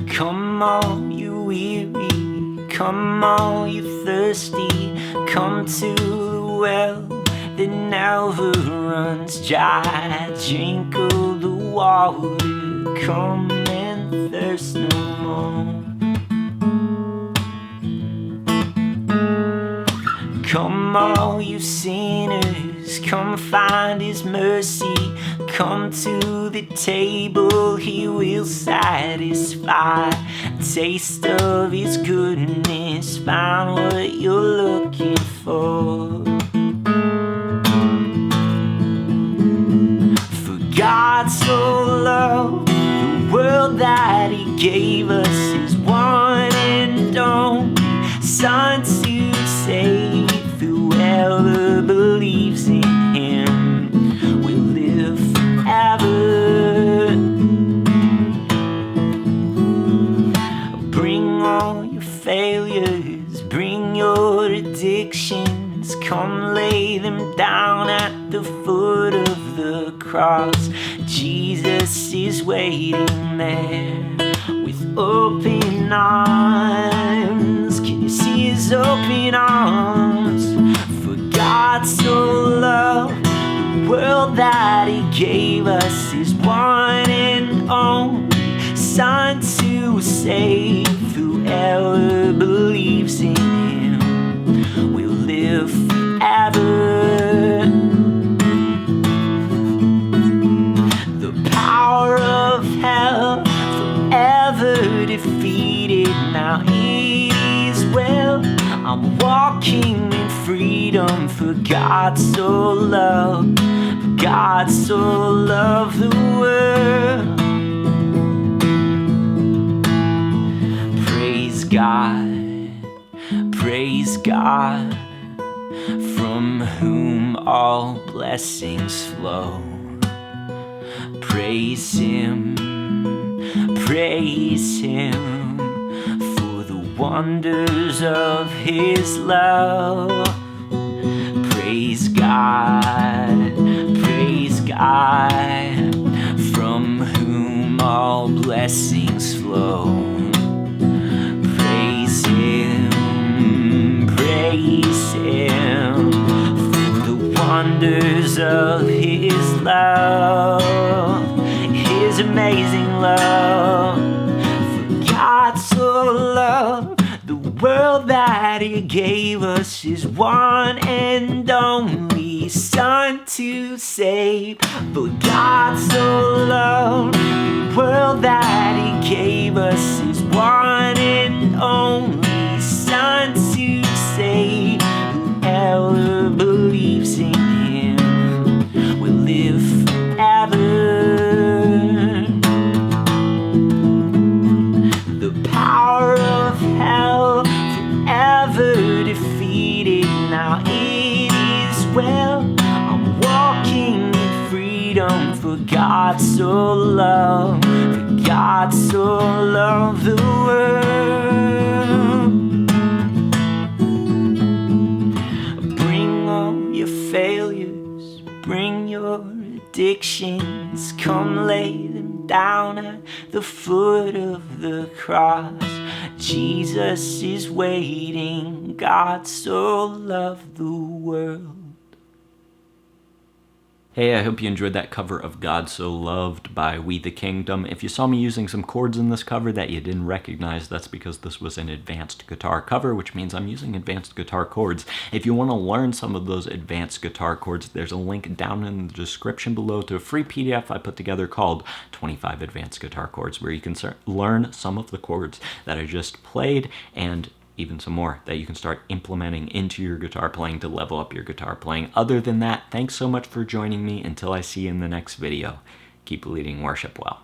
Come all you weary, come all you thirsty, come to the well that never runs dry. Drink of the water, come and thirst no more. Come all you sinners, come find His mercy. Come to the table, He will satisfy. Taste of His goodness, find what you're looking for. For God so loved the world that He gave us His one and only Son to save. Whoever believes in Him will live forever. Bring all your failures, bring your addictions, come lay them down at the foot of the cross. Jesus is waiting there with open arms. Can you see His open arms? For God so loved the world that He gave us His one and only Son to save. Whoever believes in Him will live forever. The power of hell forever defeated. Now it is well, I'm walking in freedom. For God so loved, God so loved the world. Praise God, from whom all blessings flow. Praise Him, for the wonders of His love. Praise God, from whom all blessings flow. Praise Him, for the wonders of His love, His amazing love. For God so loved the world that He gave us His one and only Son to save. For God so loved the world that He gave us His one and only Son to save. Whoever believes in Him will live forever. The power of hell forever defeated. Now it is well, I'm walking in freedom. For God so loved, God so loved the world. Bring all your failures, bring your addictions, come lay them down at the foot of the cross. Jesus is waiting, God so loved the world. Hey, I hope you enjoyed that cover of God So Loved by We the Kingdom. If you saw me using some chords in this cover that you didn't recognize, that's because this was an advanced guitar cover, which means I'm using advanced guitar chords. If you want to learn some of those advanced guitar chords, there's a link down in the description below to a free PDF I put together called 25 Advanced Guitar Chords, where you can learn some of the chords that I just played and even some more that you can start implementing into your guitar playing to level up your guitar playing. Other than that, thanks so much for joining me. Until I see you in the next video, keep leading worship well.